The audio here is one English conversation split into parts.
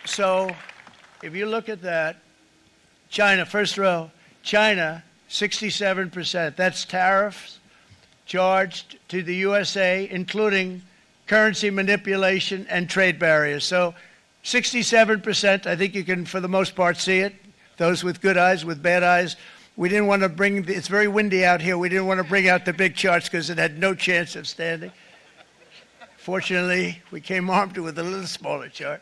So if you look at that, China, first row, China, 67%. That's tariffs charged to the USA, including currency manipulation and trade barriers. So 67%, I think you can, for the most part, see it. Those with good eyes, with bad eyes. We didn't want to bring, it's very windy out here. We didn't want to bring out the big charts because it had no chance of standing. Fortunately, we came armed with a little smaller chart.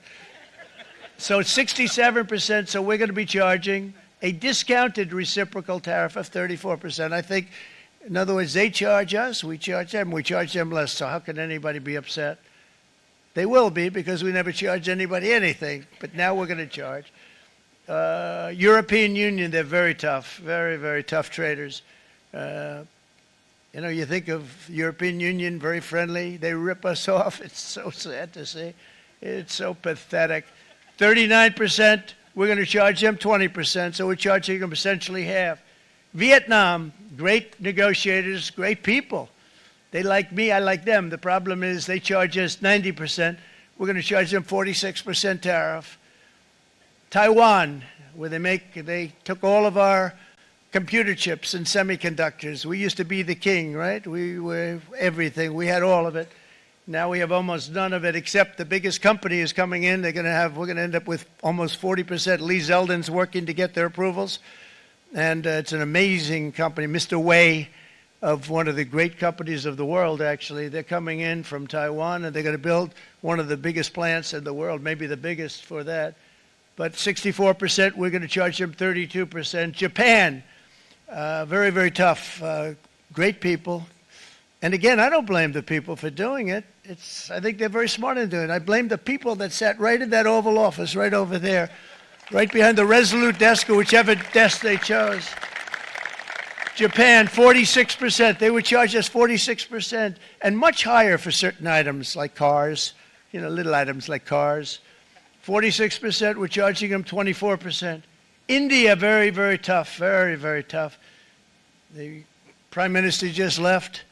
So it's 67%, so we're going to be charging a discounted reciprocal tariff of 34%. I think, in other words, they charge us, we charge them less. So how can anybody be upset? They will be, because we never charge anybody anything, but now we're going to charge. European Union, they're very tough, very, very tough traders. You know, you think of European Union, very friendly. They rip us off. It's so sad to see. It's so pathetic. 39%, we're going to charge them 20%, so we're charging them essentially half. Vietnam, great negotiators, great people. They like me, I like them. The problem is they charge us 90%. We're going to charge them 46% tariff. Taiwan, where they took all of our computer chips and semiconductors. We used to be the king, right? We were everything. We had all of it. Now we have almost none of it, except the biggest company is coming in. We're going to end up with almost 40%. Lee Zeldin's working to get their approvals. And it's an amazing company. Mr. Wei, of one of the great companies of the world, actually, they're coming in from Taiwan, and they're going to build one of the biggest plants in the world, maybe the biggest for that. But 64%, we're going to charge them 32%. Japan, very, very tough, great people. And again, I don't blame the people for doing it. I think they're very smart in doing it. I blame the people that sat right in that Oval Office, right over there, right behind the Resolute desk or whichever desk they chose. Japan, 46%. They would charge us 46%, and much higher for certain items like cars, you know, little items like cars. 46%, we're charging them 24%. India, very, very tough, very, very tough. The Prime Minister just left,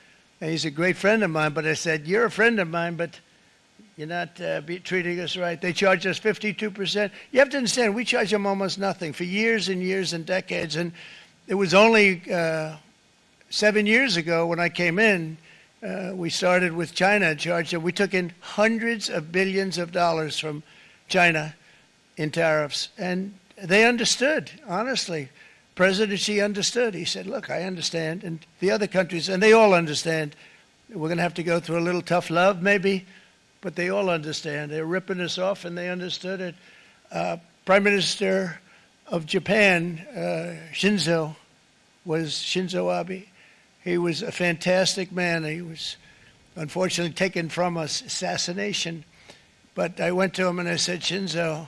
and he's a great friend of mine, but I said, you're a friend of mine, but you're not treating us right. They charge us 52%. You have to understand, we charge them almost nothing for years and years and decades, and it was only 7 years ago when I came in, we started with China and charged them. We took in hundreds of billions of dollars from China in tariffs, and they understood, honestly. President Xi understood. He said, look, I understand, and the other countries, and they all understand. We're going to have to go through a little tough love, maybe, but they all understand. They're ripping us off, and they understood it. Prime Minister of Japan, Shinzo Abe. He was a fantastic man. He was unfortunately taken from us, assassination. But I went to him and I said, Shinzo,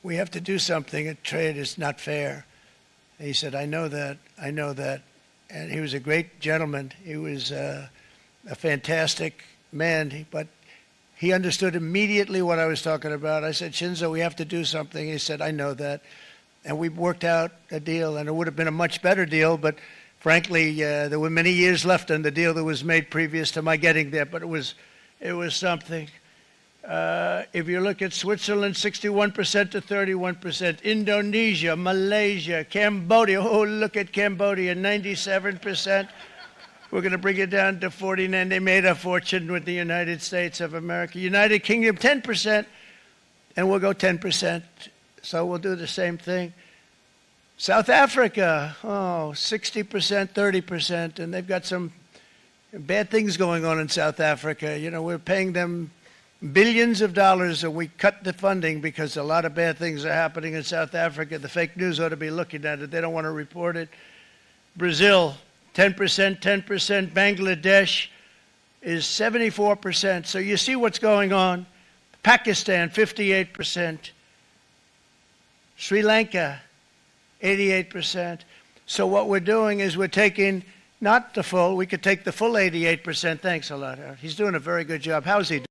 we have to do something. A trade is not fair. And he said, I know that, I know that. And he was a great gentleman. He was a fantastic man, but he understood immediately what I was talking about. I said, Shinzo, we have to do something. He said, I know that. And we worked out a deal, and it would have been a much better deal, but frankly, there were many years left on the deal that was made previous to my getting there, but it was something. If you look at Switzerland, 61% to 31%. Indonesia, Malaysia, Cambodia. Oh, look at Cambodia, 97%. We're going to bring it down to 49%. They made a fortune with the United States of America. United Kingdom, 10%, and we'll go 10%. So we'll do the same thing. South Africa, 60%, 30%, and they've got some bad things going on in South Africa. You know, we're paying them billions of dollars, and we cut the funding because a lot of bad things are happening in South Africa. The fake news ought to be looking at it. They don't want to report it. Brazil, 10%, 10%. Bangladesh is 74%. So you see what's going on. Pakistan, 58%. Sri Lanka, 88%. So what we're doing is we're taking not the full, we could take the full 88%. Thanks a lot, Howard. He's doing a very good job. How's he doing?